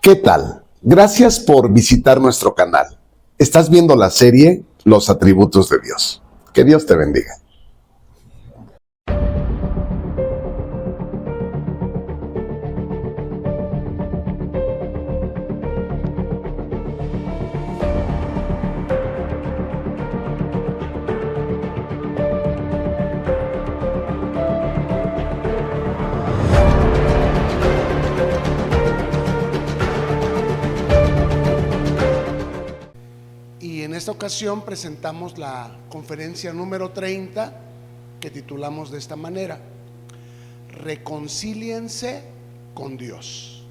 ¿Qué tal? Gracias por visitar nuestro canal. Estás viendo la serie Los Atributos de Dios. Que Dios te bendiga. Y en esta ocasión presentamos la conferencia número 30 que titulamos de esta manera: Reconcíliense con Dios.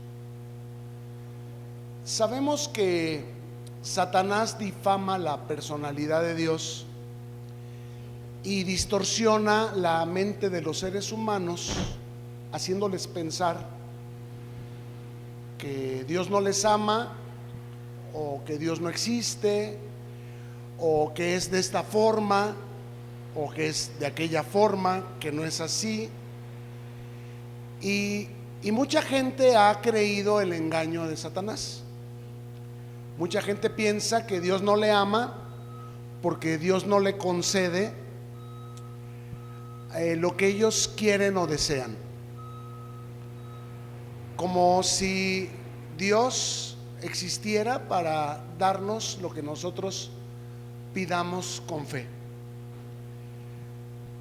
Sabemos que Satanás difama la personalidad de Dios y distorsiona la mente de los seres humanos, haciéndoles pensar que Dios no les ama, o que Dios no existe, o que es de esta forma, o que es de aquella forma, que no es así. Y mucha gente ha creído el engaño de Satanás. Mucha gente piensa que Dios no le ama porque Dios no le concede lo que ellos quieren o desean, como si Dios existiera para darnos lo que nosotros pidamos con fe.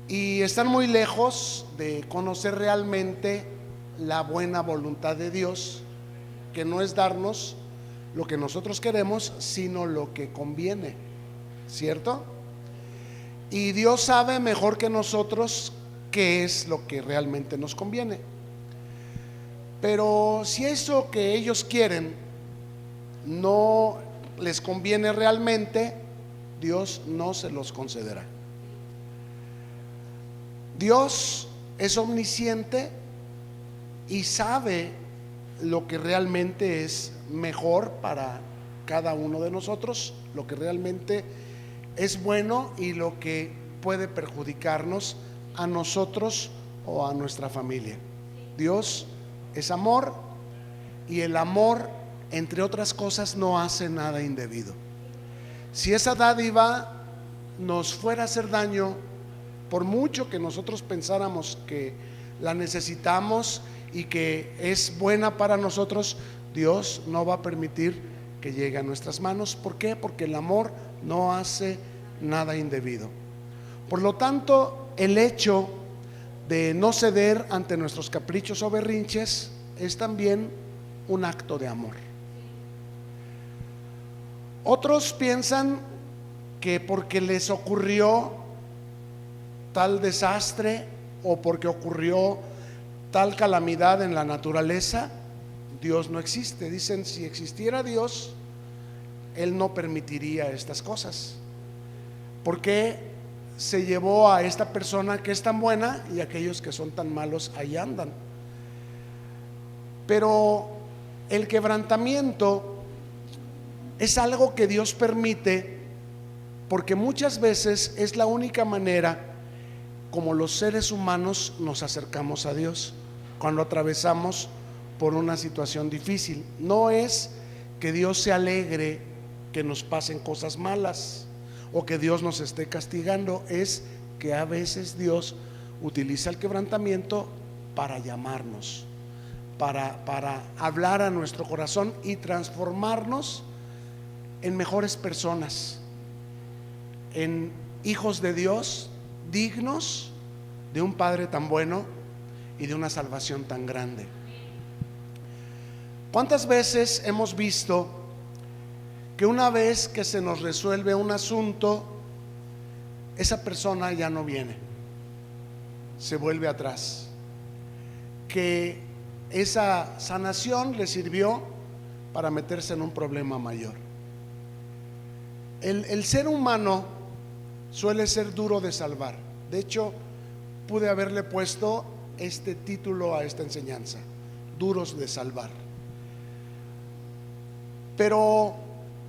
Y están muy lejos de conocer realmente la buena voluntad de Dios, que no es darnos lo que nosotros queremos, sino lo que conviene, ¿cierto? Y Dios sabe mejor que nosotros qué es lo que realmente nos conviene. Pero si eso que ellos quieren no les conviene realmente, Dios no se los concederá. Dios es omnisciente y sabe lo que realmente es mejor para cada uno de nosotros, lo que realmente es bueno y lo que puede perjudicarnos a nosotros o a nuestra familia. Dios es amor, y el amor, entre otras cosas, no hace nada indebido. Si esa dádiva nos fuera a hacer daño, por mucho que nosotros pensáramos que la necesitamos y que es buena para nosotros, Dios no va a permitir que llegue a nuestras manos. ¿Por qué? Porque el amor no hace nada indebido. Por lo tanto, el hecho de no ceder ante nuestros caprichos o berrinches es también un acto de amor. Otros piensan que porque les ocurrió tal desastre o porque ocurrió tal calamidad en la naturaleza, Dios no existe. Dicen, si existiera Dios, Él no permitiría estas cosas. ¿Por qué se llevó a esta persona que es tan buena y aquellos que son tan malos ahí andan? Pero el quebrantamiento es algo que Dios permite porque muchas veces es la única manera como los seres humanos nos acercamos a Dios, cuando atravesamos por una situación difícil. No es que Dios se alegre que nos pasen cosas malas o que Dios nos esté castigando, es que a veces Dios utiliza el quebrantamiento para llamarnos, para hablar a nuestro corazón y transformarnos en mejores personas, en hijos de Dios, dignos de un Padre tan bueno y de una salvación tan grande. ¿Cuántas veces hemos visto que una vez que se nos resuelve un asunto, esa persona ya no viene, se vuelve atrás? Que esa sanación le sirvió para meterse en un problema mayor. El ser humano suele ser duro de salvar. De hecho, pude haberle puesto este título a esta enseñanza: duros de salvar. Pero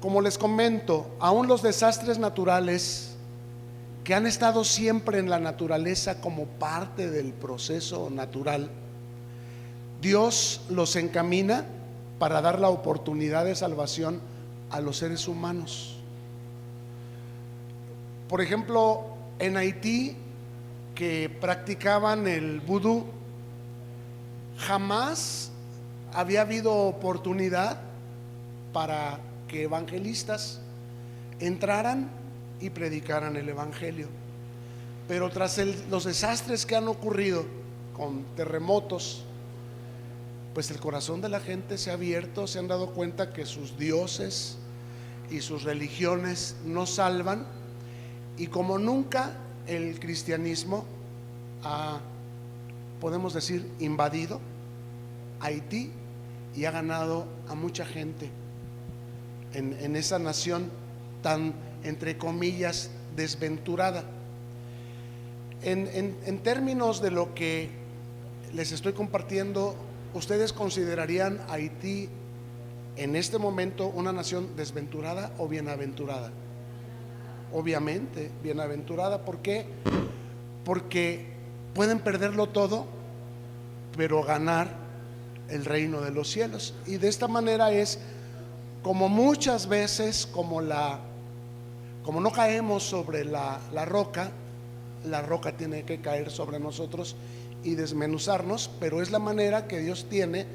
como les comento, aún los desastres naturales, que han estado siempre en la naturaleza como parte del proceso natural, Dios los encamina para dar la oportunidad de salvación a los seres humanos. Por ejemplo, en Haití, que practicaban el vudú, jamás había habido oportunidad para que evangelistas entraran y predicaran el evangelio. Pero tras los desastres que han ocurrido con terremotos, pues el corazón de la gente se ha abierto, se han dado cuenta que sus dioses y sus religiones no salvan, y como nunca el cristianismo ha, podemos decir, invadido Haití y ha ganado a mucha gente en esa nación tan, entre comillas, desventurada. En términos de lo que les estoy compartiendo, ¿ustedes considerarían a Haití en este momento una nación desventurada o bienaventurada? Obviamente bienaventurada. ¿Por qué? Porque pueden perderlo todo, pero ganar el reino de los cielos. Y de esta manera es como muchas veces, como no caemos sobre la roca tiene que caer sobre nosotros y desmenuzarnos, pero es la manera que Dios tiene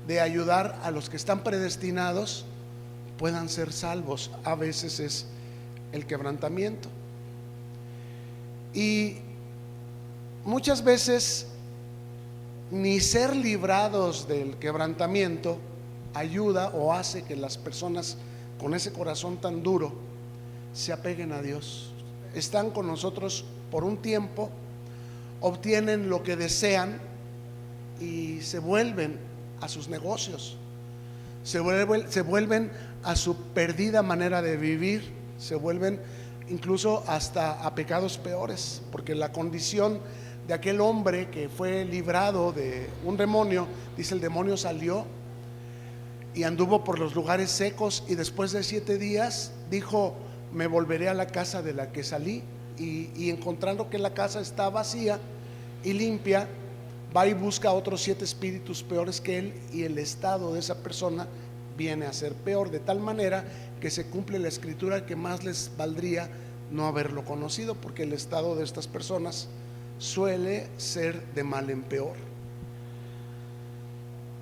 de ayudar a los que están predestinados puedan ser salvos. A veces es el quebrantamiento, y muchas veces ni ser librados del quebrantamiento ayuda o hace que las personas con ese corazón tan duro se apeguen a Dios. Están con nosotros por un tiempo, obtienen lo que desean y se vuelven a sus negocios, se vuelven a su perdida manera de vivir, se vuelven incluso hasta a pecados peores, porque la condición de aquel hombre que fue librado de un demonio, dice, el demonio salió y anduvo por los lugares secos, y después de 7 días dijo: me volveré a la casa de la que salí, y encontrando que la casa está vacía y limpia, va y busca a otros 7 espíritus peores que él, y el estado de esa persona viene a ser peor, de tal manera que se cumple la escritura que más les valdría no haberlo conocido, porque el estado de estas personas suele ser de mal en peor.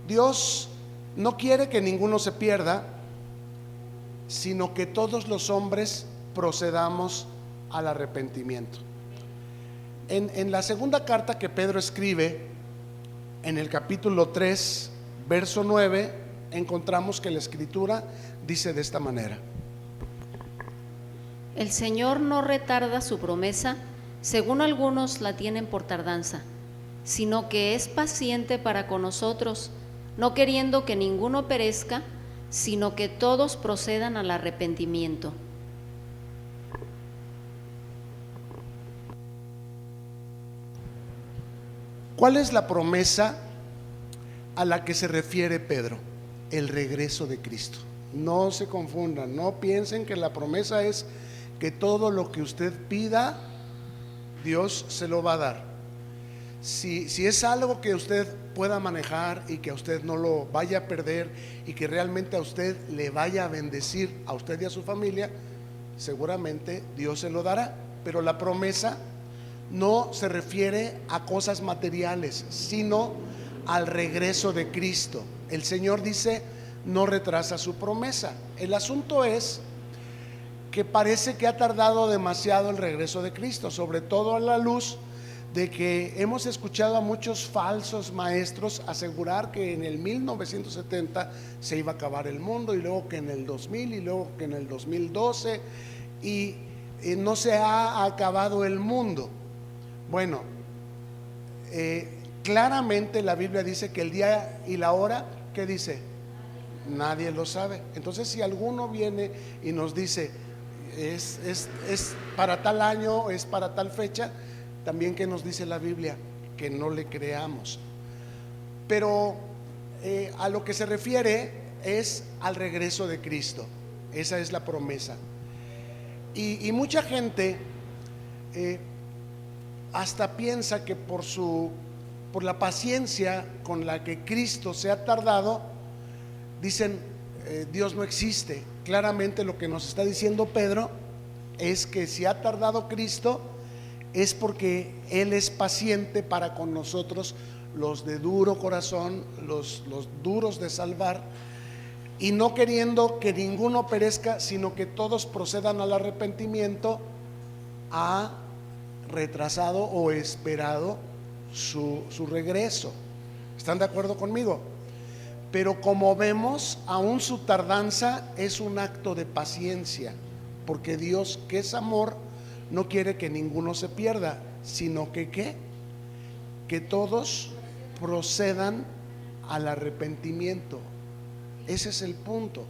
Dios no quiere que ninguno se pierda, sino que todos los hombres procedamos al arrepentimiento. En la segunda carta que Pedro escribe, en el capítulo 3, verso 9, encontramos que la escritura dice de esta manera: el Señor no retarda su promesa, según algunos la tienen por tardanza, sino que es paciente para con nosotros, no queriendo que ninguno perezca, sino que todos procedan al arrepentimiento. ¿Cuál es la promesa a la que se refiere Pedro? El regreso de Cristo. No se confundan, no piensen que la promesa es que todo lo que usted pida, Dios se lo va a dar. Si es algo que usted pueda manejar y que a usted no lo vaya a perder y que realmente a usted le vaya a bendecir, a usted y a su familia, seguramente Dios se lo dará. Pero la promesa no se refiere a cosas materiales, sino al regreso de Cristo. El Señor dice: no retrasa su promesa. El asunto es que parece que ha tardado demasiado el regreso de Cristo, sobre todo a la luz de que hemos escuchado a muchos falsos maestros asegurar que en el 1970 se iba a acabar el mundo, y luego que en el 2000, y luego que en el 2012, y no se ha acabado el mundo. Bueno, claramente la Biblia dice que el día y la hora, ¿qué dice? Nadie lo sabe. Entonces, si alguno viene y nos dice es para tal año, es para tal fecha, también, ¿qué nos dice la Biblia? Que no le creamos. Pero a lo que se refiere es al regreso de Cristo. Esa es la promesa. Y mucha gente hasta piensa que por la paciencia con la que Cristo se ha tardado, dicen Dios no existe. Claramente lo que nos está diciendo Pedro es que si ha tardado Cristo es porque Él es paciente para con nosotros, los de duro corazón, los duros de salvar, y no queriendo que ninguno perezca, sino que todos procedan al arrepentimiento, ha retrasado o esperado su regreso. ¿Están de acuerdo conmigo? Pero como vemos, aún su tardanza es un acto de paciencia, porque Dios, que es amor, no quiere que ninguno se pierda, sino que que todos procedan al arrepentimiento. Ese es el punto,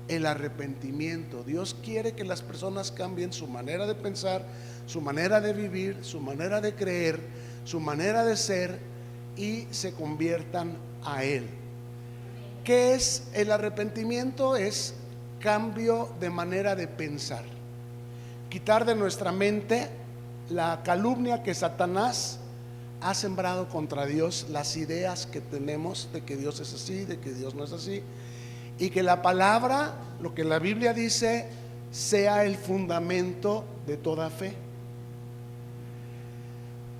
el arrepentimiento. Dios quiere que las personas cambien su manera de pensar, su manera de vivir, su manera de creer, su manera de ser, y se conviertan a Él. ¿Qué es el arrepentimiento? Es cambio de manera de pensar. Quitar de nuestra mente la calumnia que Satanás ha sembrado contra Dios, las ideas que tenemos de que Dios es así, de que Dios no es así, y que la palabra, lo que la Biblia dice, sea el fundamento de toda fe.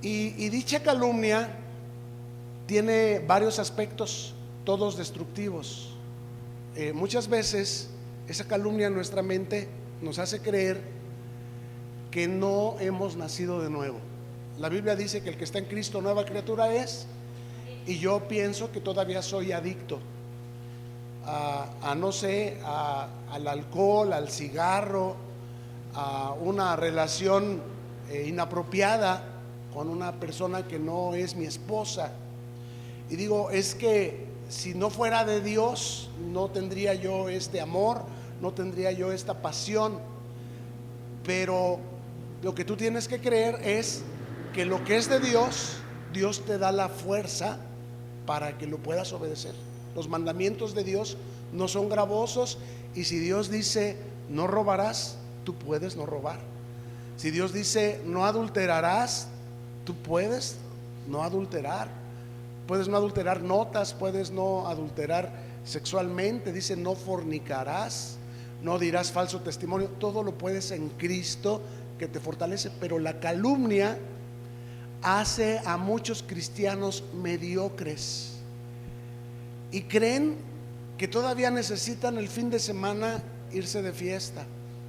Y dicha calumnia tiene varios aspectos, todos destructivos. Muchas veces esa calumnia en nuestra mente nos hace creer que no hemos nacido de nuevo. La Biblia dice que el que está en Cristo nueva criatura es, y yo pienso que todavía soy adicto no sé, al alcohol, al cigarro, a una relación inapropiada con una persona que no es mi esposa. Y digo, es que si no fuera de Dios, no tendría yo este amor, no tendría yo esta pasión. Pero lo que tú tienes que creer es que lo que es de Dios, Dios te da la fuerza para que lo puedas obedecer. Los mandamientos de Dios no son gravosos, y si Dios dice no robarás, tú puedes no robar. Si Dios dice no adulterarás, tú puedes no adulterar. Puedes no adulterar notas, puedes no adulterar sexualmente. Dice no fornicarás, no dirás falso testimonio. Todo lo puedes en Cristo que te fortalece. Pero la calumnia hace a muchos cristianos mediocres y creen que todavía necesitan el fin de semana irse de fiesta.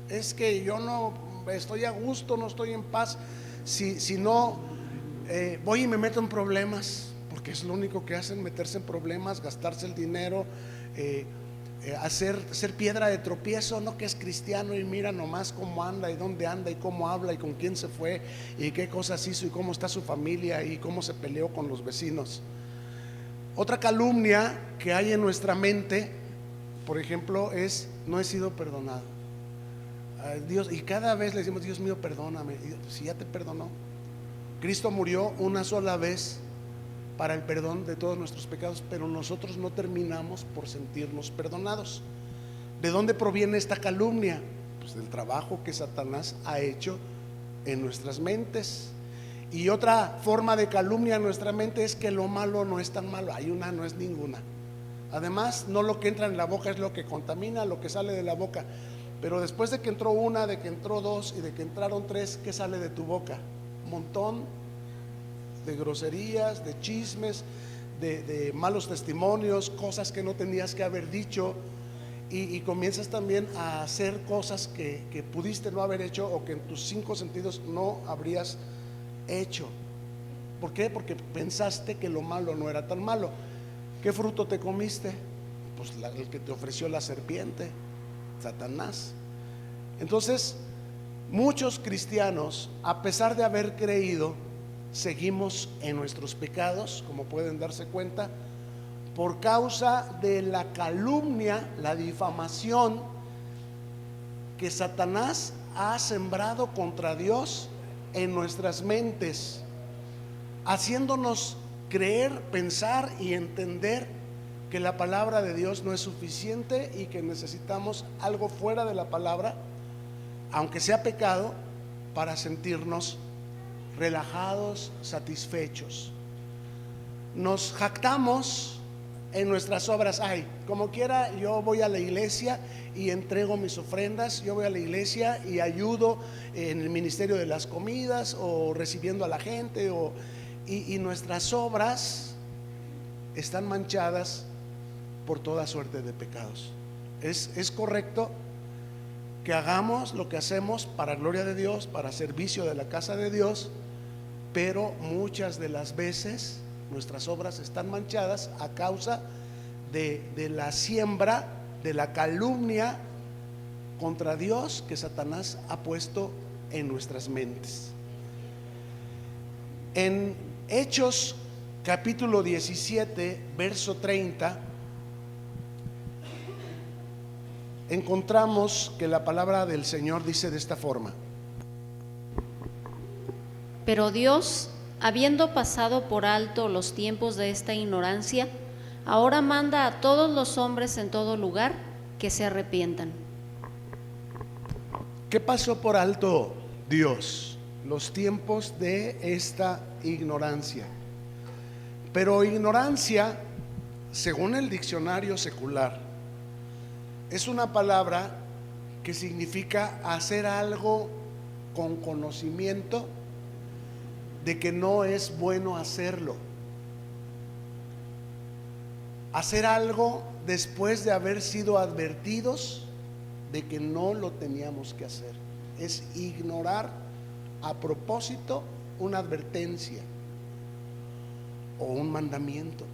Es que yo no estoy a gusto, no estoy en paz si no voy y me meto en problemas, porque es lo único que hacen, meterse en problemas, gastarse el dinero, ser piedra de tropiezo. No, que es cristiano y mira nomás cómo anda y dónde anda y cómo habla y con quién se fue y qué cosas hizo y cómo está su familia y cómo se peleó con los vecinos. Otra calumnia que hay en nuestra mente, por ejemplo, es no he sido perdonado. Dios, y cada vez le decimos, Dios mío, perdóname. Y si ya te perdonó, Cristo murió una sola vez para el perdón de todos nuestros pecados, pero nosotros no terminamos por sentirnos perdonados. ¿De dónde proviene esta calumnia? Pues del trabajo que Satanás ha hecho en nuestras mentes. Y otra forma de calumnia en nuestra mente es que lo malo no es tan malo. Hay una, no es ninguna. Además, no lo que entra en la boca es lo que contamina, lo que sale de la boca. Pero después de que entró una, de que entró dos y de que entraron tres, ¿qué sale de tu boca? Un montón de groserías, de chismes, de malos testimonios, cosas que no tenías que haber dicho, y comienzas también a hacer cosas que pudiste no haber hecho o que en tus 5 sentidos no habrías hecho. ¿Por qué? Porque pensaste que lo malo no era tan malo. ¿Qué fruto te comiste? Pues el que te ofreció la serpiente, Satanás. Entonces, muchos cristianos, a pesar de haber creído, seguimos en nuestros pecados, como pueden darse cuenta, por causa de la calumnia, la difamación que Satanás ha sembrado contra Dios en nuestras mentes, haciéndonos creer, pensar y entender que la palabra de Dios no es suficiente y que necesitamos algo fuera de la palabra, aunque sea pecado, para sentirnos relajados, satisfechos. Nos jactamos en nuestras obras, ay, como quiera, yo voy a la iglesia y entrego mis ofrendas, yo voy a la iglesia y ayudo en el ministerio de las comidas o recibiendo a la gente, y nuestras obras están manchadas por toda suerte de pecados. Es correcto que hagamos lo que hacemos para gloria de Dios, para servicio de la casa de Dios, pero muchas de las veces nuestras obras están manchadas a causa de la siembra, de la calumnia contra Dios que Satanás ha puesto en nuestras mentes. En Hechos capítulo 17, verso 30, encontramos que la palabra del Señor dice de esta forma: Pero Dios, habiendo pasado por alto los tiempos de esta ignorancia, ahora manda a todos los hombres en todo lugar que se arrepientan. ¿Qué pasó por alto Dios? Los tiempos de esta ignorancia. Pero ignorancia, según el diccionario secular, es una palabra que significa hacer algo con conocimiento de que no es bueno hacerlo. Hacer algo después de haber sido advertidos de que no lo teníamos que hacer. Es ignorar a propósito una advertencia o un mandamiento.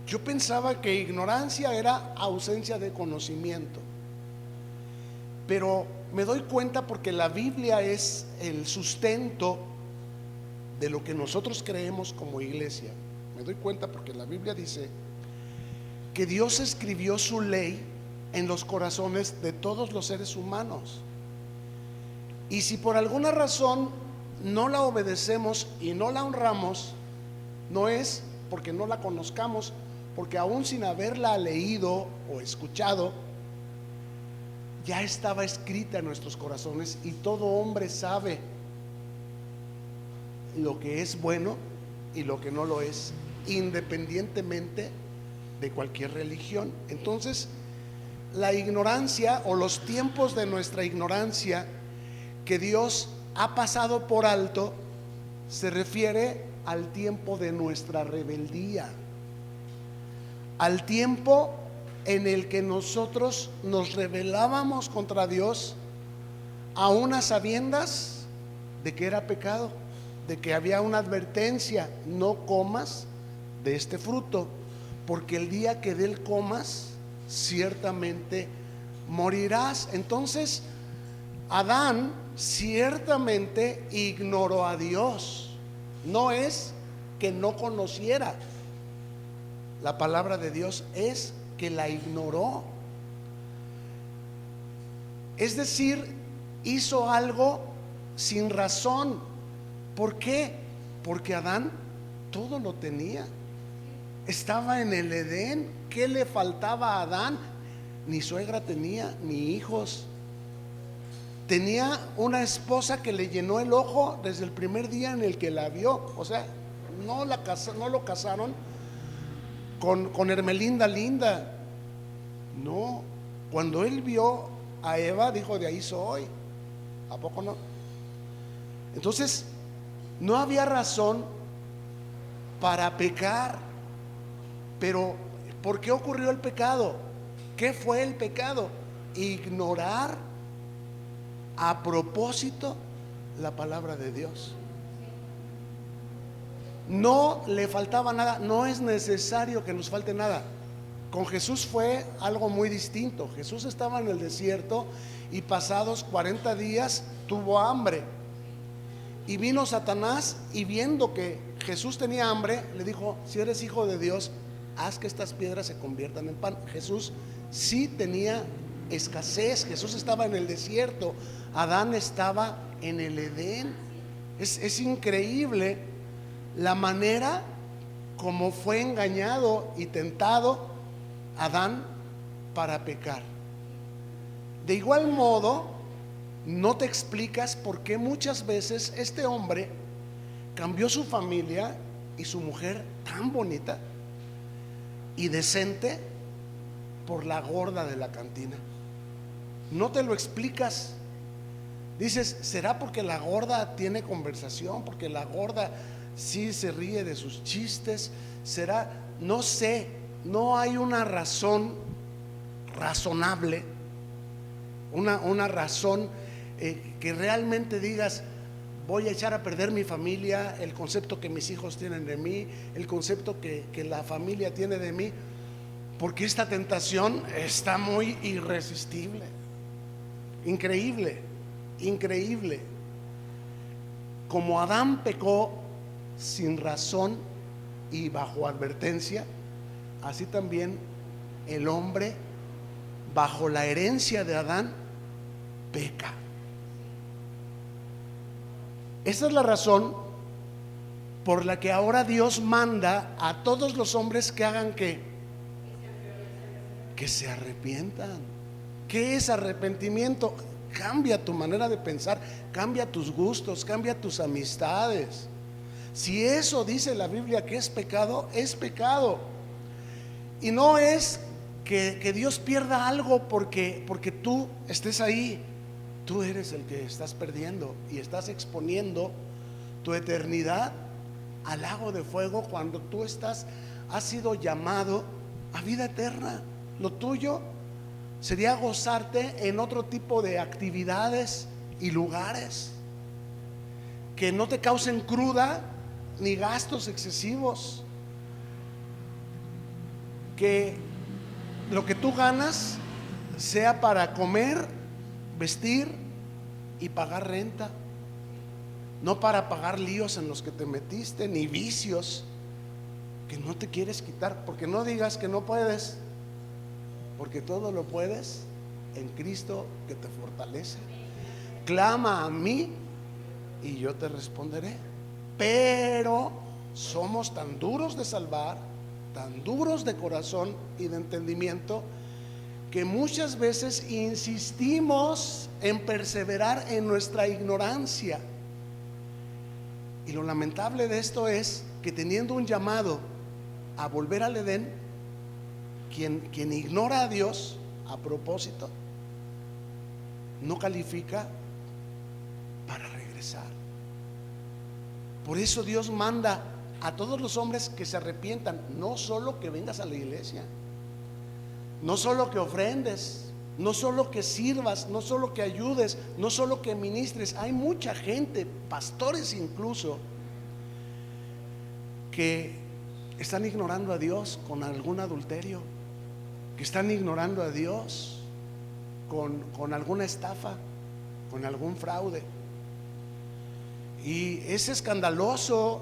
Yo pensaba que ignorancia era ausencia de conocimiento, pero me doy cuenta, porque la Biblia es el sustento de lo que nosotros creemos como iglesia. Me doy cuenta porque la Biblia dice que Dios escribió su ley en los corazones de todos los seres humanos, y si por alguna razón no la obedecemos y no la honramos, no es porque no la conozcamos, porque aún sin haberla leído o escuchado, ya estaba escrita en nuestros corazones, y todo hombre sabe lo que es bueno y lo que no lo es, independientemente de cualquier religión. Entonces, la ignorancia o los tiempos de nuestra ignorancia que Dios ha pasado por alto se refiere al tiempo de nuestra rebeldía, al tiempo en el que nosotros nos rebelábamos contra Dios, aún a sabiendas de que era pecado, de que había una advertencia: no comas de este fruto, porque el día que de él comas, ciertamente morirás. Entonces, Adán ciertamente ignoró a Dios. No es que no conociera la palabra de Dios, es que la ignoró. Es decir, hizo algo sin razón. ¿Por qué? Porque Adán todo lo tenía. Estaba en el Edén. ¿Qué le faltaba a Adán? Ni suegra tenía, ni hijos. Tenía una esposa que le llenó el ojo desde el primer día en el que la vio. O sea, no lo casaron con Hermelinda linda. No, cuando él vio a Eva, dijo: de ahí soy. ¿A poco no? Entonces, no había razón para pecar. Pero ¿por qué ocurrió el pecado? ¿Qué fue el pecado? Ignorar a propósito la palabra de Dios. No le faltaba nada. No es necesario que nos falte nada. Con Jesús fue algo muy distinto. Jesús estaba en el desierto y pasados 40 días tuvo hambre. Y vino Satanás, y viendo que Jesús tenía hambre, le dijo: si eres hijo de Dios, haz que estas piedras se conviertan en pan. Jesús sí tenía escasez. Jesús estaba en el desierto. Adán estaba en el Edén. Es increíble la manera como fue engañado y tentado Adán para pecar. De igual modo, no te explicas por qué muchas veces este hombre cambió su familia y su mujer tan bonita y decente por la gorda de la cantina. No te lo explicas. Dices, ¿será porque la gorda tiene conversación? ¿Porque la gorda sí se ríe de sus chistes? ¿Será? No sé, no hay una razón razonable, una razón que realmente digas, voy a echar a perder mi familia, el concepto que mis hijos tienen de mí, el concepto que la familia tiene de mí, porque esta tentación está muy irresistible, increíble, increíble. Como Adán pecó sin razón y bajo advertencia, así también el hombre, bajo la herencia de Adán, peca. Esa es la razón por la que ahora Dios manda a todos los hombres que hagan ¿qué? Que se arrepientan. ¿Qué es arrepentimiento? Cambia tu manera de pensar, cambia tus gustos, cambia tus amistades. Si eso dice la Biblia que es pecado, es pecado. Y no es que Dios pierda algo porque tú estés ahí. Tú eres el que estás perdiendo y estás exponiendo tu eternidad al lago de fuego cuando tú has sido llamado a vida eterna. Lo tuyo sería gozarte en otro tipo de actividades y lugares que no te causen cruda ni gastos excesivos, que lo que tú ganas sea para comer, vestir y pagar renta, no para pagar líos en los que te metiste, ni vicios que no te quieres quitar. Porque no digas que no puedes, porque todo lo puedes en Cristo que te fortalece. Clama a mí y yo te responderé. Pero somos tan duros de salvar, tan duros de corazón y de entendimiento, que muchas veces insistimos en perseverar en nuestra ignorancia. Y lo lamentable de esto es que, teniendo un llamado a volver al Edén, quien ignora a Dios a propósito, no califica para regresar. Por eso Dios manda a todos los hombres que se arrepientan, no solo que vengas a la iglesia, no solo que ofrendes, no solo que sirvas, no solo que ayudes, no solo que ministres. Hay mucha gente, pastores incluso, que están ignorando a Dios con algún adulterio, que están ignorando a Dios con alguna estafa, con algún fraude. Y es escandaloso,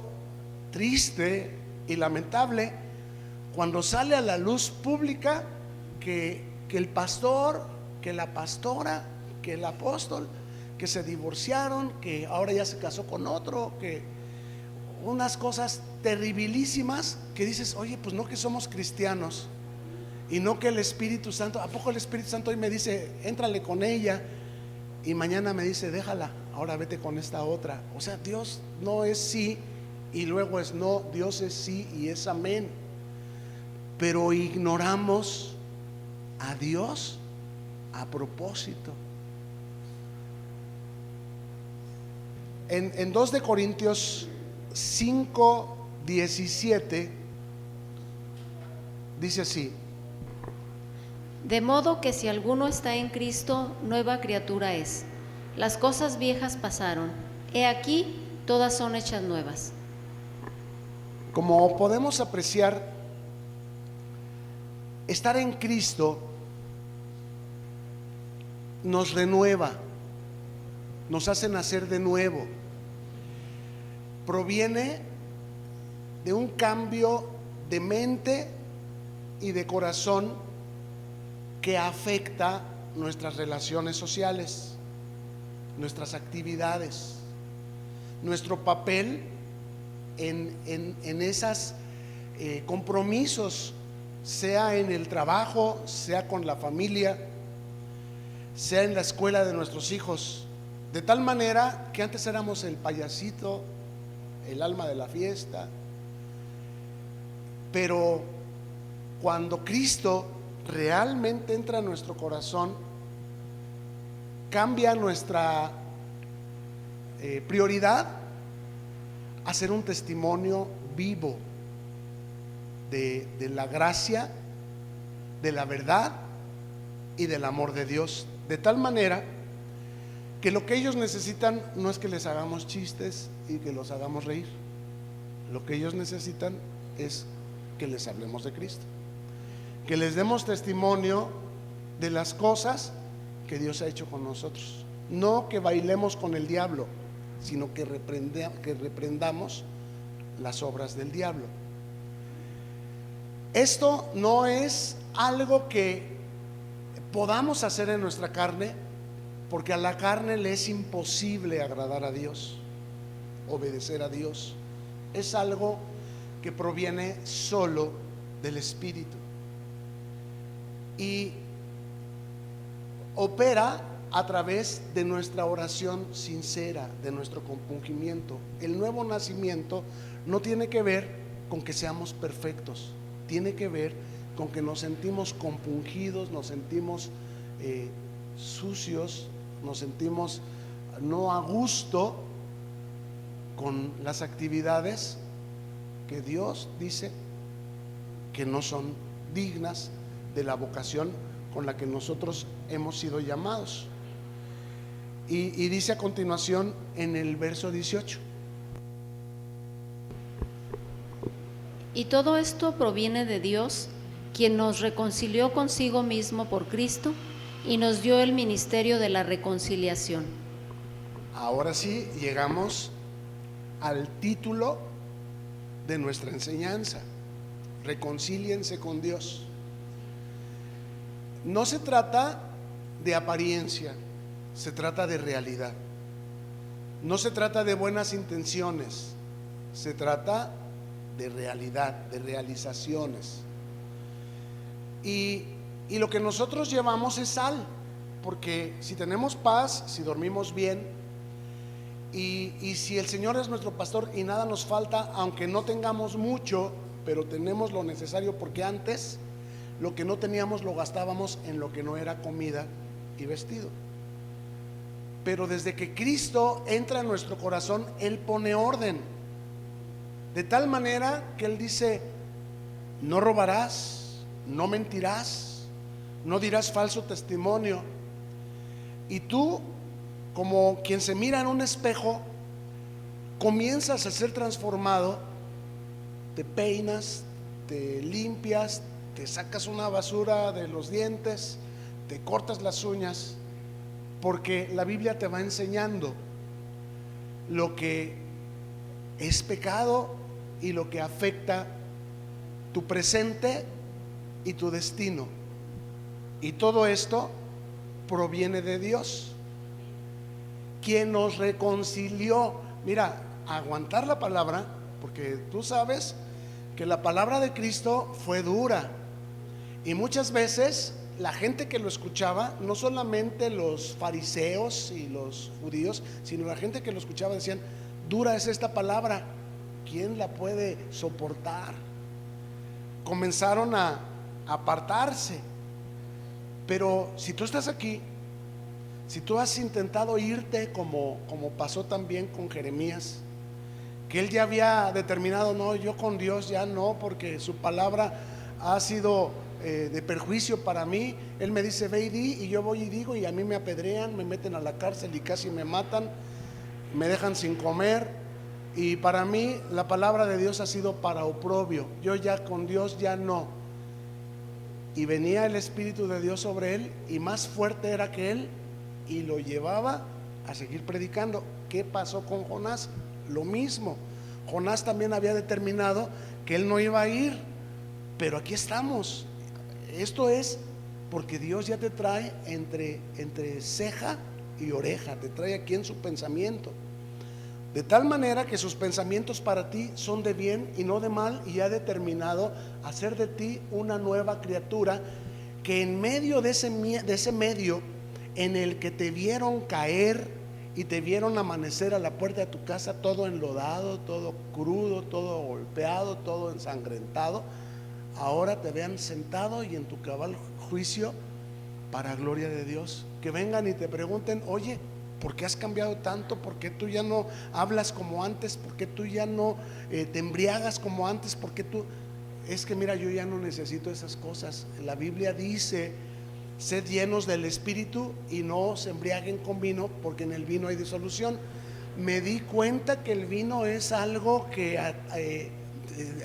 triste y lamentable cuando sale a la luz pública que el pastor, que la pastora, que el apóstol, que se divorciaron, que ahora ya se casó con otro, que unas cosas terribilísimas que dices, oye, pues no que somos cristianos y no que el Espíritu Santo, ¿a poco el Espíritu Santo hoy me dice, éntrale con ella? Y mañana me dice, déjala, ahora vete con esta otra. O sea, Dios no es sí y luego es no, Dios es sí y es amén. Pero ignoramos a Dios a propósito. En 2 de Corintios 5:17 dice así: De modo que si alguno está en Cristo, nueva criatura es. Las cosas viejas pasaron, he aquí, todas son hechas nuevas. Como podemos apreciar, estar en Cristo nos renueva, nos hace nacer de nuevo. Proviene de un cambio de mente y de corazón que afecta nuestras relaciones sociales, nuestras actividades, nuestro papel en esos compromisos, sea en el trabajo, sea con la familia, sea en la escuela de nuestros hijos. De tal manera que antes éramos el payasito, el alma de la fiesta, pero cuando Cristo realmente entra a nuestro corazón, cambia nuestra prioridad a ser un testimonio vivo de la gracia, de la verdad y del amor de Dios, de tal manera que lo que ellos necesitan no es que les hagamos chistes y que los hagamos reír. Lo que ellos necesitan es que les hablemos de Cristo, que les demos testimonio de las cosas que Dios ha hecho con nosotros. No que bailemos con el diablo, sino que reprendamos las obras del diablo. Esto no es algo que podamos hacer en nuestra carne, porque a la carne le es imposible agradar a Dios, obedecer a Dios. Es algo que proviene solo del Espíritu y opera a través de nuestra oración sincera, de nuestro compungimiento. El nuevo nacimiento no tiene que ver con que seamos perfectos, tiene que ver con que nos sentimos compungidos, nos sentimos sucios, nos sentimos no a gusto con las actividades que Dios dice que no son dignas de la vocación con la que nosotros hemos sido llamados. Y dice a continuación en el verso 18: Y todo esto proviene de Dios, quien nos reconcilió consigo mismo por Cristo y nos dio el ministerio de la reconciliación. Ahora sí llegamos al título de nuestra enseñanza: reconcíliense con Dios. No se trata de apariencia, se trata de realidad. No se trata de buenas intenciones, se trata de realidad, de realizaciones. Y lo que nosotros llevamos es sal, porque si tenemos paz, si dormimos bien, y si el Señor es nuestro pastor y nada nos falta, aunque no tengamos mucho, pero tenemos lo necesario, porque antes lo que no teníamos lo gastábamos en lo que no era comida y vestido. Pero desde que Cristo entra en nuestro corazón, Él pone orden, de tal manera que Él dice: no robarás, no mentirás, no dirás falso testimonio. Y tú, como quien se mira en un espejo, comienzas a ser transformado, te peinas, te limpias, te sacas una basura de los dientes, te cortas las uñas, porque la Biblia te va enseñando lo que es pecado y lo que afecta tu presente y tu destino. Y todo esto proviene de Dios, quien nos reconcilió. Mira, aguantar la palabra, porque tú sabes que la palabra de Cristo fue dura, y muchas veces la gente que lo escuchaba, no solamente los fariseos y los judíos, sino la gente que lo escuchaba decían: dura es esta palabra, ¿quién la puede soportar? Comenzaron a apartarse. Pero si tú estás aquí, si tú has intentado irte como pasó también con Jeremías, que él ya había determinado: no, yo con Dios ya no, porque su palabra ha sido de perjuicio para mí. Él me dice: ve y di, y yo voy y digo, y a mí me apedrean, me meten a la cárcel y casi me matan, me dejan sin comer, y para mí la palabra de Dios ha sido para oprobio, yo ya con Dios ya no. Y venía el Espíritu de Dios sobre él, y más fuerte era que él, y lo llevaba a seguir predicando. ¿Qué pasó con Jonás? Lo mismo. Jonás también había determinado que él no iba a ir, pero aquí estamos. Esto es porque Dios ya te trae entre ceja y oreja, te trae aquí en su pensamiento, de tal manera que sus pensamientos para ti son de bien y no de mal, y ha determinado hacer de ti una nueva criatura, que en medio de ese medio en el que te vieron caer y te vieron amanecer a la puerta de tu casa todo enlodado, todo crudo, todo golpeado, todo ensangrentado, ahora te vean sentado y en tu cabal juicio para gloria de Dios. Que vengan y te pregunten, oye, ¿por qué has cambiado tanto? ¿Por qué tú ya no hablas como antes? ¿Por qué tú ya no te embriagas como antes? ¿Por qué tú? Es que mira, yo ya no necesito esas cosas. La Biblia dice: sed llenos del Espíritu y no se embriaguen con vino, porque en el vino hay disolución. Me di cuenta que el vino es algo que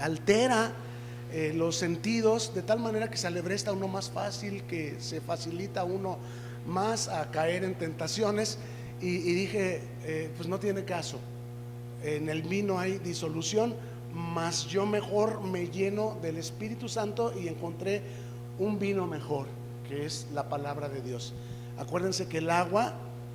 altera los sentidos, de tal manera que se alebresta uno más fácil, que se facilita uno más a caer en tentaciones. Y dije, pues no tiene caso. En el vino hay disolución, mas yo mejor me lleno del Espíritu Santo y encontré un vino mejor, que es la palabra de Dios. Acuérdense que el agua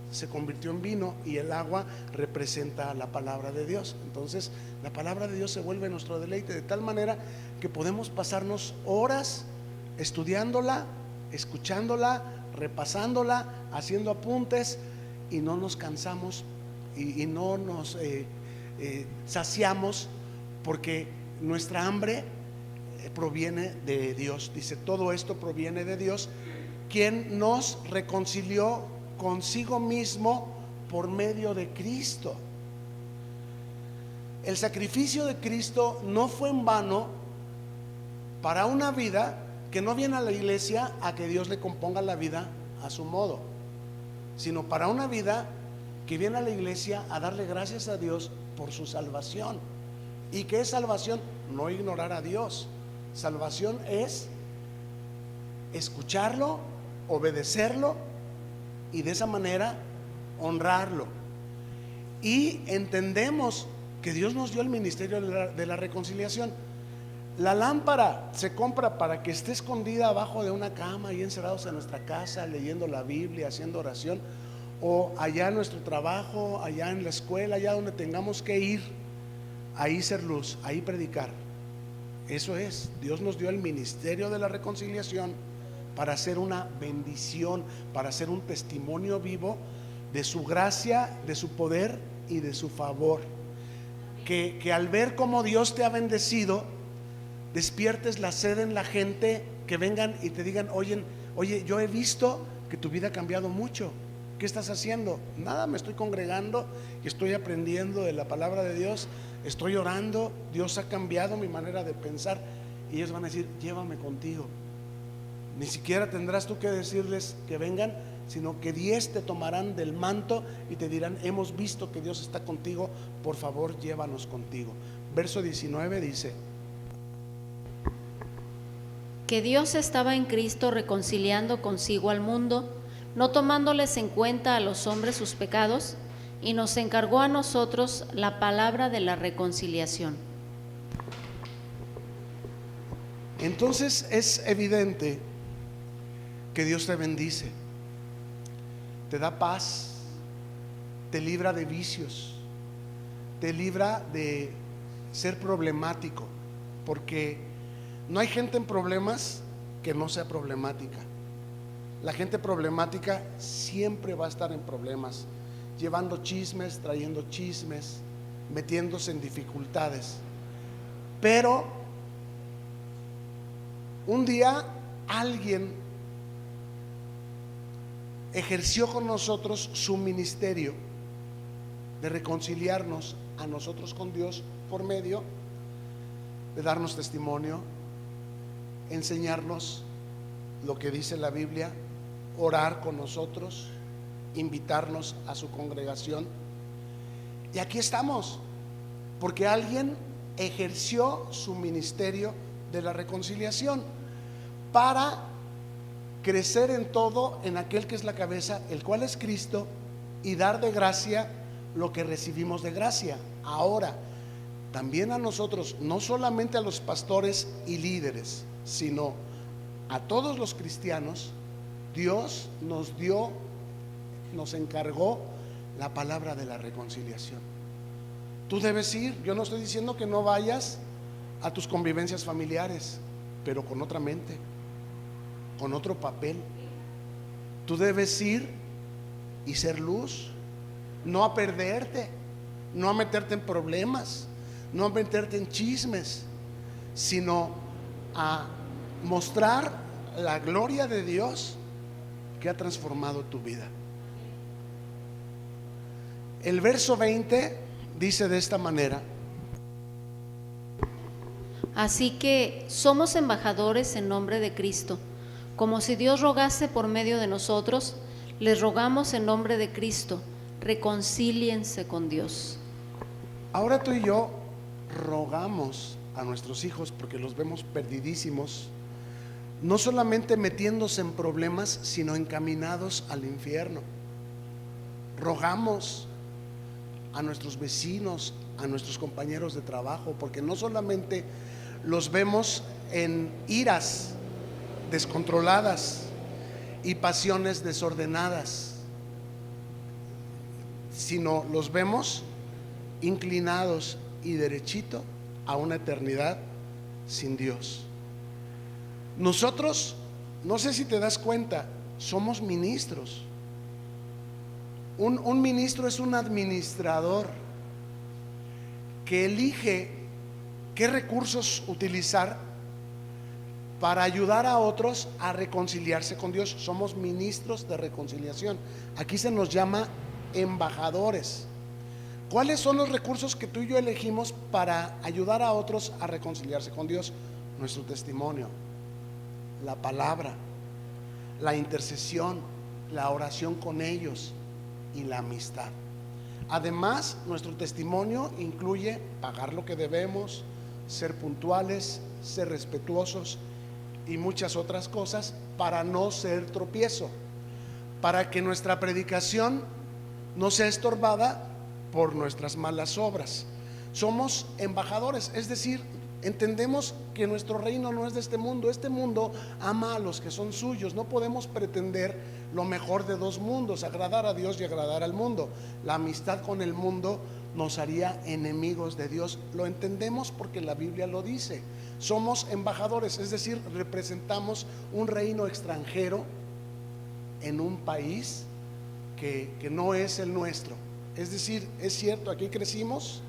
se convirtió en vino y el agua representa la palabra de Dios. Entonces la palabra de Dios se vuelve nuestro deleite, de tal manera que podemos pasarnos horas estudiándola, escuchándola, repasándola, haciendo apuntes, y no nos cansamos y no nos saciamos, porque nuestra hambre proviene de Dios. Dice: todo esto proviene de Dios, quien nos reconcilió consigo mismo por medio de Cristo. El sacrificio de Cristo no fue en vano para una vida que no viene a la iglesia a que Dios le componga la vida a su modo, sino para una vida que viene a la iglesia a darle gracias a Dios por su salvación. ¿Y qué es salvación? No ignorar a Dios. Salvación es escucharlo, obedecerlo y de esa manera honrarlo. Y entendemos que Dios nos dio el ministerio de la reconciliación. La lámpara se compra para que esté escondida abajo de una cama y encerrados en nuestra casa, leyendo la Biblia, haciendo oración, o allá en nuestro trabajo, allá en la escuela, allá donde tengamos que ir, ahí ser luz, ahí predicar. Eso es, Dios nos dio el ministerio de la reconciliación para hacer una bendición, para hacer un testimonio vivo de su gracia, de su poder y de su favor. Que al ver cómo Dios te ha bendecido, despiertes la sed en la gente, que vengan y te digan: oye, yo he visto que tu vida ha cambiado mucho. ¿Qué estás haciendo? Nada, me estoy congregando y estoy aprendiendo de la palabra de Dios, estoy orando, Dios ha cambiado mi manera de pensar. Y ellos van a decir: llévame contigo. Ni siquiera tendrás tú que decirles que vengan, sino que 10 te tomarán del manto y te dirán: hemos visto que Dios está contigo, por favor llévanos contigo. Verso 19 dice: que Dios estaba en Cristo reconciliando consigo al mundo, no tomándoles en cuenta a los hombres sus pecados, y nos encargó a nosotros la palabra de la reconciliación. Entonces es evidente que Dios te bendice, te da paz, te libra de vicios, te libra de ser problemático, porque no hay gente en problemas que no sea problemática. La gente problemática siempre va a estar en problemas, llevando chismes, trayendo chismes, metiéndose en dificultades. Pero un día alguien ejerció con nosotros su ministerio de reconciliarnos a nosotros con Dios por medio de darnos testimonio, enseñarnos lo que dice la Biblia, orar con nosotros, invitarnos a su congregación. Y aquí estamos, porque alguien ejerció su ministerio de la reconciliación para crecer en todo en aquel que es la cabeza, el cual es Cristo, y dar de gracia lo que recibimos de gracia. Ahora, también a nosotros, no solamente a los pastores y líderes, sino a todos los cristianos, Dios nos encargó la palabra de la reconciliación. Tú debes ir. Yo no estoy diciendo que no vayas a tus convivencias familiares, pero con otra mente, con otro papel. Tú debes ir y ser luz, no a perderte, no a meterte en problemas, no a meterte en chismes, sino a mostrar la gloria de Dios que ha transformado tu vida. El verso 20 dice de esta manera: Así que somos embajadores en nombre de Cristo, como si Dios rogase por medio de nosotros. Les rogamos en nombre de Cristo, reconcíliense con Dios. Ahora tú y yo rogamos a nuestros hijos porque los vemos perdidísimos, no solamente metiéndose en problemas, sino encaminados al infierno. Rogamos a nuestros vecinos, a nuestros compañeros de trabajo, porque no solamente los vemos en iras descontroladas y pasiones desordenadas, sino los vemos inclinados y derechito a una eternidad sin Dios. Nosotros, no sé si te das cuenta, somos ministros. Un ministro es un administrador que elige qué recursos utilizar para ayudar a otros a reconciliarse con Dios. Somos ministros de reconciliación. Aquí se nos llama embajadores. ¿Cuáles son los recursos que tú y yo elegimos para ayudar a otros a reconciliarse con Dios? Nuestro testimonio, la palabra, la intercesión, la oración con ellos y la amistad. Además, nuestro testimonio incluye pagar lo que debemos, ser puntuales, ser respetuosos y muchas otras cosas para no ser tropiezo, para que nuestra predicación no sea estorbada por nuestras malas obras. Somos embajadores, es decir, entendemos que nuestro reino no es de este mundo. Este mundo ama a los que son suyos. No podemos pretender lo mejor de dos mundos, agradar a Dios y agradar al mundo. La amistad con el mundo nos haría enemigos de Dios. Lo entendemos porque la Biblia lo dice. Somos embajadores, es decir, representamos un reino extranjero en un país que no es el nuestro. Es decir, es cierto, aquí crecimos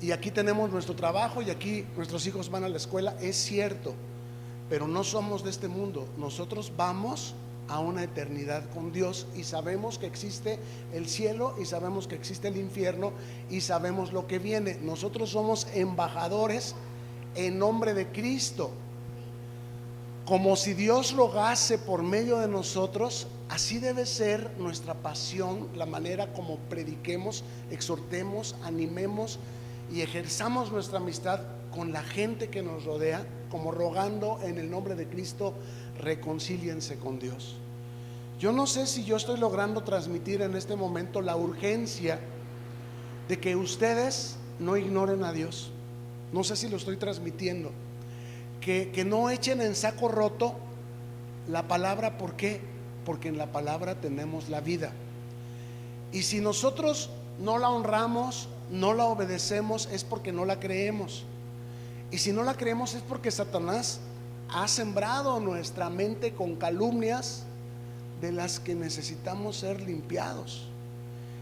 y aquí tenemos nuestro trabajo y aquí nuestros hijos van a la escuela, es cierto, pero no somos de este mundo. Nosotros vamos a una eternidad con Dios y sabemos que existe el cielo y sabemos que existe el infierno y sabemos lo que viene. Nosotros somos embajadores en nombre de Cristo. Como si Dios rogase por medio de nosotros, así debe ser nuestra pasión, la manera como prediquemos, exhortemos, animemos y ejerzamos nuestra amistad con la gente que nos rodea, como rogando en el nombre de Cristo, reconcíliense con Dios. Yo no sé si yo estoy logrando transmitir en este momento la urgencia de que ustedes no ignoren a Dios. No sé si lo estoy transmitiendo. Que no echen en saco roto la palabra. ¿Por qué? Porque en la palabra tenemos la vida. Y si nosotros no la honramos, no la obedecemos, es porque no la creemos. Y si no la creemos es porque Satanás ha sembrado nuestra mente con calumnias de las que necesitamos ser limpiados.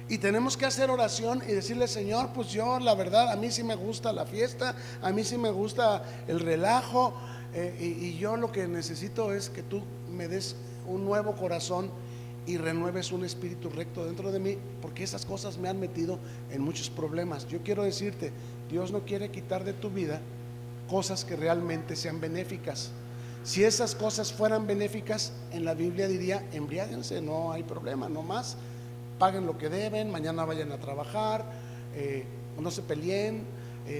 Y tenemos que hacer oración y decirle: Señor, pues yo la verdad, a mí sí me gusta la fiesta, a mí sí me gusta el relajo, y yo lo que necesito es que tú me des un nuevo corazón y renueves un espíritu recto dentro de mí, porque esas cosas me han metido en muchos problemas. Yo quiero decirte, Dios no quiere quitar de tu vida cosas que realmente sean benéficas. Si esas cosas fueran benéficas, en la Biblia diría: embriáguense, no hay problema, no más, paguen lo que deben, mañana vayan a trabajar, no se peleen,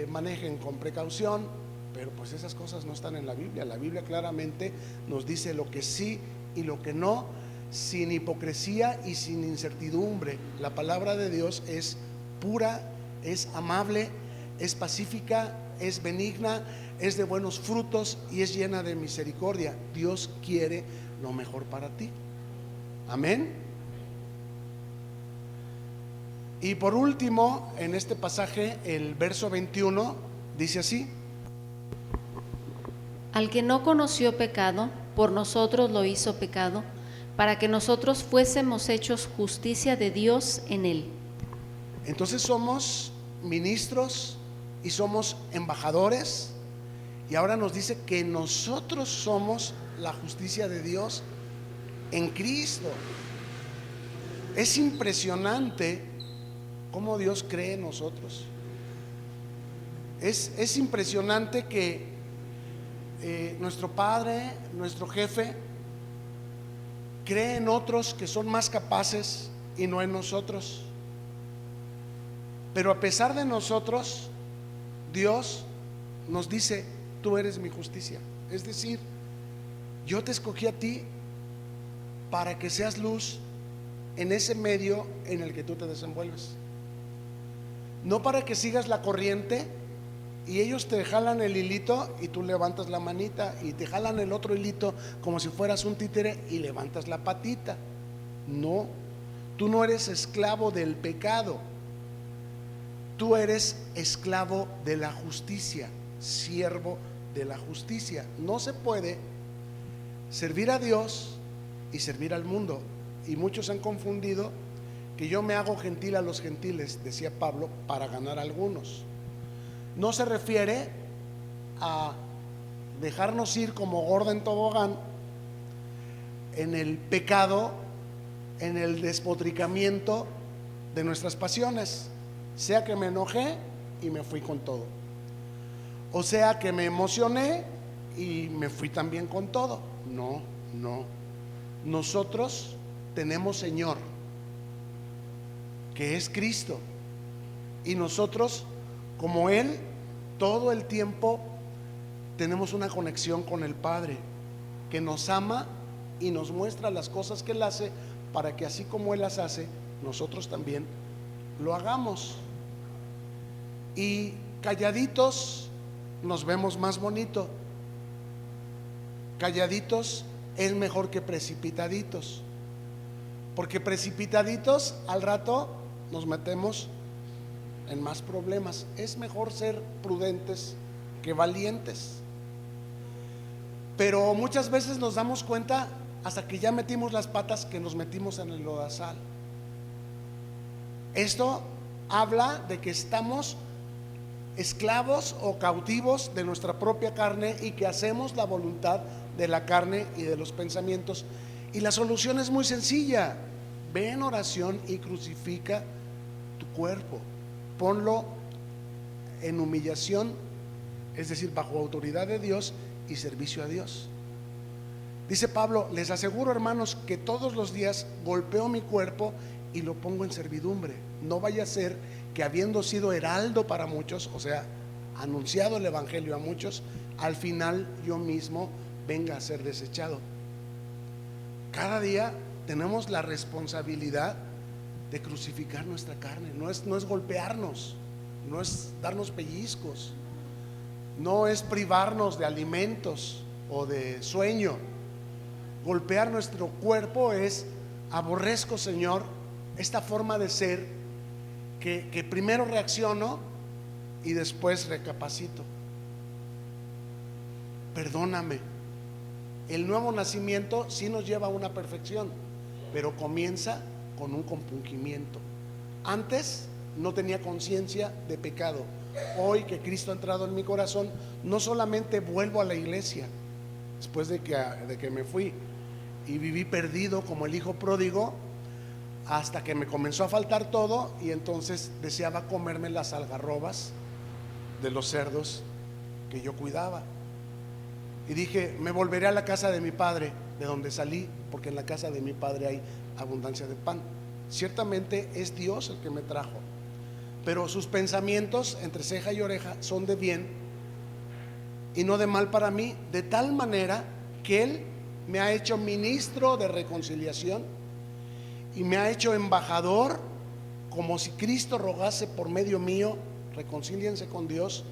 manejen con precaución. Pero pues esas cosas no están en la Biblia. La Biblia claramente nos dice lo que sí y lo que no, sin hipocresía y sin incertidumbre. La palabra de Dios es pura, es amable, es pacífica, es benigna, es de buenos frutos y es llena de misericordia. Dios quiere lo mejor para ti. Amén. Y por último, en este pasaje, el verso 21 dice así: Al que no conoció pecado, por nosotros lo hizo pecado, para que nosotros fuésemos hechos justicia de Dios en él. Entonces somos ministros y somos embajadores Y ahora nos dice que nosotros somos la justicia de Dios en Cristo. Es impresionante cómo Dios cree en nosotros. Es impresionante que nuestro Padre, nuestro jefe, cree en otros que son más capaces y no en nosotros. Pero a pesar de nosotros, Dios nos dice: tú eres mi justicia. Es decir, yo te escogí a ti para que seas luz en ese medio en el que tú te desenvuelves. No para que sigas la corriente y ellos te jalan el hilito y tú levantas la manita, y te jalan el otro hilito como si fueras un títere y levantas la patita. No, tú no eres esclavo del pecado, tú eres esclavo de la justicia, siervo de la justicia. No se puede servir a Dios y servir al mundo. Y muchos han confundido que yo me hago gentil a los gentiles, decía Pablo, para ganar a algunos. No se refiere a dejarnos ir como gorda en tobogán en el pecado, en el despotricamiento de nuestras pasiones. Sea que me enojé y me fui con todo, o sea que me emocioné y me fui también con todo. No, no. Nosotros tenemos Señor, que es Cristo, y nosotros, como Él, todo el tiempo tenemos una conexión con el Padre, que nos ama y nos muestra las cosas que Él hace, para que así como Él las hace, nosotros también lo hagamos. Y calladitos nos vemos más bonito. Calladitos es mejor que precipitaditos, porque precipitaditos al rato nos metemos en más problemas. Es mejor ser prudentes que valientes. Pero muchas veces nos damos cuenta hasta que ya metimos las patas, que nos metimos en el lodazal. Esto habla de que estamos esclavos o cautivos de nuestra propia carne, y que hacemos la voluntad de la carne y de los pensamientos. Y la solución es muy sencilla: ve en oración y crucifica tu cuerpo, ponlo en humillación, es decir, bajo autoridad de Dios y servicio a Dios. Dice Pablo: les aseguro, hermanos, que todos los días golpeo mi cuerpo y lo pongo en servidumbre. No vaya a ser que, habiendo sido heraldo para muchos, o sea, anunciado el evangelio a muchos, al final yo mismo venga a ser desechado. Cada día tenemos la responsabilidad de crucificar nuestra carne. No es golpearnos, no es darnos pellizcos, no es privarnos de alimentos o de sueño. Golpear nuestro cuerpo es: aborrezco, Señor, esta forma de ser, que primero reacciono y después recapacito. Perdóname. El nuevo nacimiento sí nos lleva a una perfección, pero comienza con un compungimiento. Antes no tenía conciencia de pecado. Hoy que Cristo ha entrado en mi corazón, no solamente vuelvo a la iglesia después de que me fui y viví perdido como el hijo pródigo, hasta que me comenzó a faltar todo, y entonces deseaba comerme las algarrobas de los cerdos que yo cuidaba. Y dije: me volveré a la casa de mi padre, de donde salí, porque en la casa de mi padre hay abundancia de pan. Ciertamente es Dios el que me trajo, pero sus pensamientos entre ceja y oreja son de bien y no de mal para mí, de tal manera que Él me ha hecho ministro de reconciliación y me ha hecho embajador, como si Cristo rogase por medio mío: reconcíliense con Dios,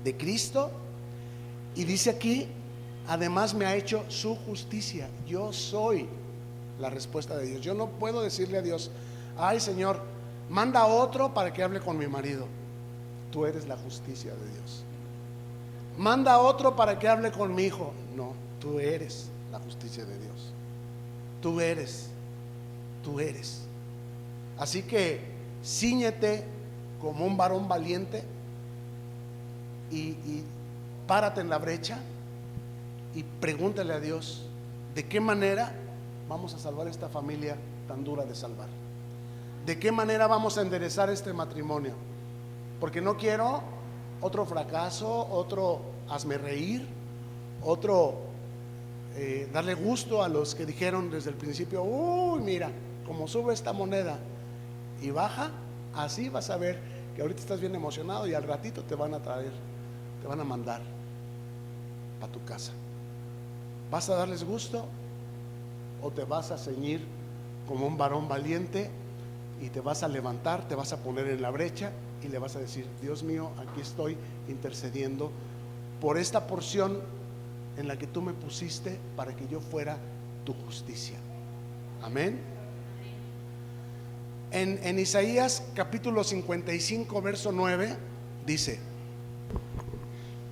de Cristo. Y dice aquí: además me ha hecho su justicia. Yo soy la respuesta de Dios. Yo no puedo decirle a Dios: ay, Señor, manda a otro para que hable con mi marido. Tú eres la justicia de Dios. Manda a otro para que hable con mi hijo. No, tú eres la justicia de Dios. Tú eres. Así que cíñete como un varón valiente y párate en la brecha y pregúntale a Dios de qué manera vamos a salvar esta familia tan dura de salvar. ¿De qué manera vamos a enderezar este matrimonio? Porque no quiero otro fracaso, otro hazme reír, otro darle gusto a los que dijeron desde el principio: uy, mira, como sube esta moneda y baja, así vas a ver que ahorita estás bien emocionado y al ratito te van a traer, te van a mandar a tu casa. ¿Vas a darles gusto o te vas a ceñir como un varón valiente y te vas a levantar, te vas a poner en la brecha y le vas a decir: Dios mío, aquí estoy intercediendo por esta porción en la que tú me pusiste para que yo fuera tu justicia? Amén. En Isaías capítulo 55 verso 9 dice: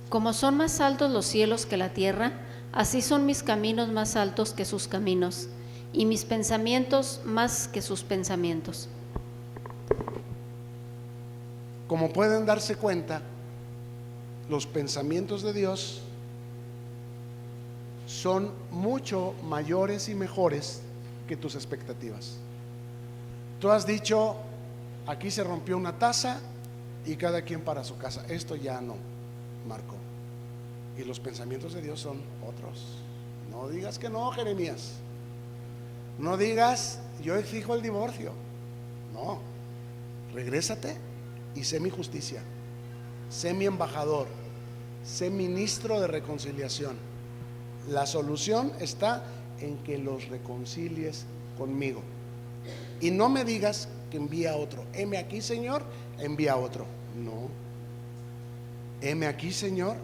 Como son más altos los cielos que la tierra, así son mis caminos más altos que sus caminos, y mis pensamientos más que sus pensamientos. Como pueden darse cuenta, los pensamientos de Dios son mucho mayores y mejores que tus expectativas. Tú has dicho: aquí se rompió una taza y cada quien para su casa. Esto ya no, Marco. Y los pensamientos de Dios son otros. No digas que no, Jeremías. No digas: yo exijo el divorcio. No, regrésate y sé mi justicia, sé mi embajador, sé ministro de reconciliación. La solución está en que los reconcilies conmigo. Y no me digas que envía a otro. Heme aquí, Señor, envía a otro. No. Heme aquí, Señor,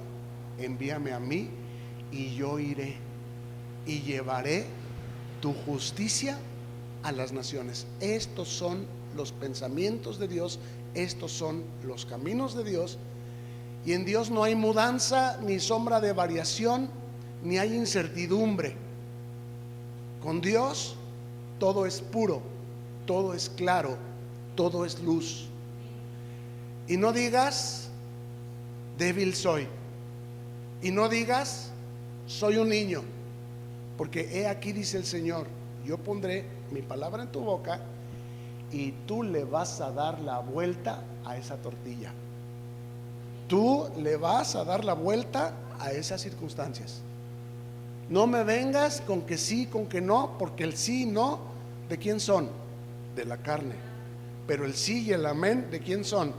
envíame a mí y yo iré y llevaré tu justicia a las naciones. Estos son los pensamientos de Dios, estos son los caminos de Dios. Y en Dios no hay mudanza ni sombra de variación, ni hay incertidumbre. Con Dios todo es puro, todo es claro, todo es luz. Y no digas: débil soy. Y no digas: soy un niño. Porque he aquí, dice el Señor, yo pondré mi palabra en tu boca y tú le vas a dar la vuelta a esa tortilla. Tú le vas a dar la vuelta a esas circunstancias. No me vengas con que sí, con que no, porque el sí y no, ¿de quién son? De la carne. Pero el sí y el amén, ¿de quién son?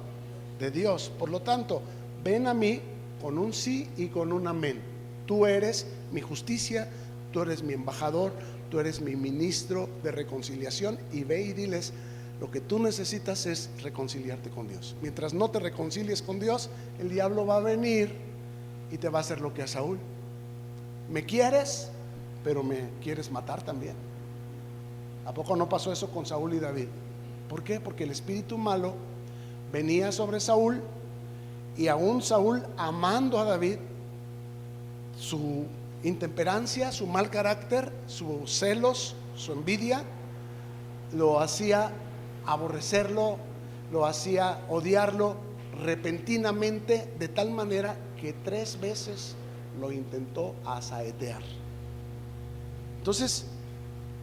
De Dios. Por lo tanto, ven a mí con un sí y con un amén. Tú eres mi justicia, tú eres mi embajador, tú eres mi ministro de reconciliación, y ve y diles: lo que tú necesitas es reconciliarte con Dios. Mientras no te reconcilies con Dios, el diablo va a venir y te va a hacer lo que a Saúl. Me quieres, pero me quieres matar también. ¿A poco no pasó eso con Saúl y David? ¿Por qué? Porque el espíritu malo venía sobre Saúl, y aún Saúl, amando a David, su intemperancia, su mal carácter, sus celos, su envidia, lo hacía aborrecerlo, lo hacía odiarlo repentinamente, de tal manera que 3 veces lo intentó asaetear. Entonces,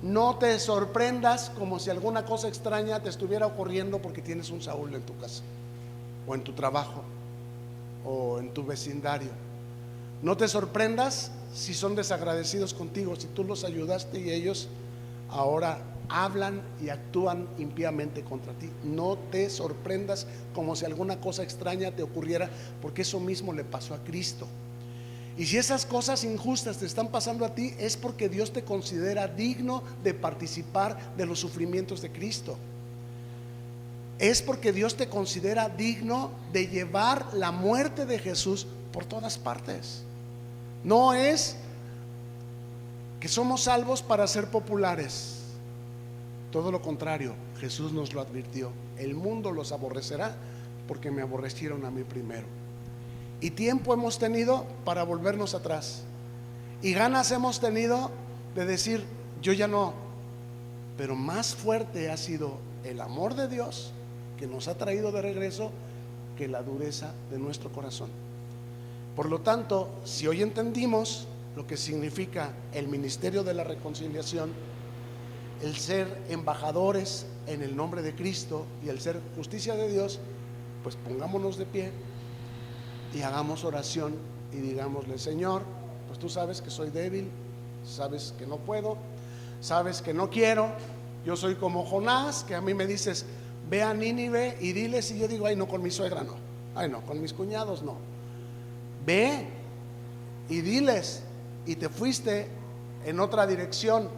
no te sorprendas como si alguna cosa extraña te estuviera ocurriendo porque tienes un Saúl en tu casa, o en tu trabajo, o en tu vecindario. No te sorprendas si son desagradecidos contigo, si tú los ayudaste y ellos ahora hablan y actúan impíamente contra ti. No te sorprendas como si alguna cosa extraña te ocurriera, porque eso mismo le pasó a Cristo. Y si esas cosas injustas te están pasando a ti, es porque Dios te considera digno de participar de los sufrimientos de Cristo. Es porque Dios te considera digno de llevar la muerte de Jesús por todas partes. No es que somos salvos para ser populares. Todo lo contrario, Jesús nos lo advirtió: el mundo los aborrecerá porque me aborrecieron a mí primero. Y tiempo hemos tenido para volvernos atrás, y ganas hemos tenido de decir: yo ya no. Pero más fuerte ha sido el amor de Dios, que nos ha traído de regreso, que la dureza de nuestro corazón. Por lo tanto, si hoy entendimos lo que significa el ministerio de la reconciliación, el ser embajadores en el nombre de Cristo y el ser justicia de Dios, pues pongámonos de pie y hagamos oración y digámosle: Señor, pues tú sabes que soy débil, sabes que no puedo, sabes que no quiero. Yo soy como Jonás, que a mí me dices: ve a Nínive y diles, y yo digo: ay no, con mi suegra no, ay no, con mis cuñados no. Ve y diles, y te fuiste en otra dirección,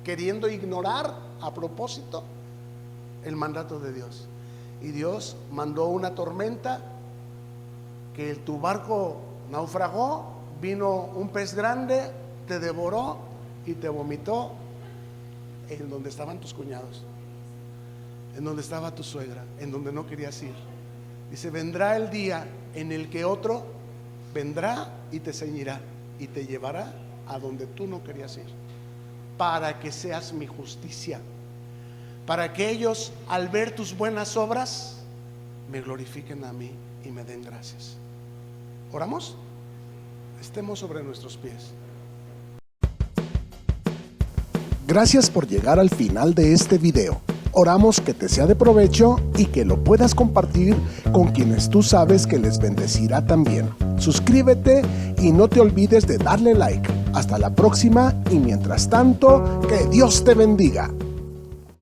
queriendo ignorar a propósito el mandato de Dios. Y Dios mandó una tormenta, que tu barco naufragó, vino un pez grande, te devoró y te vomitó en donde estaban tus cuñados, en donde estaba tu suegra, en donde no querías ir. Dice: vendrá el día en el que otro vendrá y te ceñirá y te llevará a donde tú no querías ir, para que seas mi justicia, para que ellos, al ver tus buenas obras, me glorifiquen a mí y me den gracias. ¿Oramos? Estemos sobre nuestros pies. Gracias por llegar al final de este video. Oramos que te sea de provecho y que lo puedas compartir con quienes tú sabes que les bendecirá también. Suscríbete y no te olvides de darle like. Hasta la próxima, y mientras tanto, que Dios te bendiga.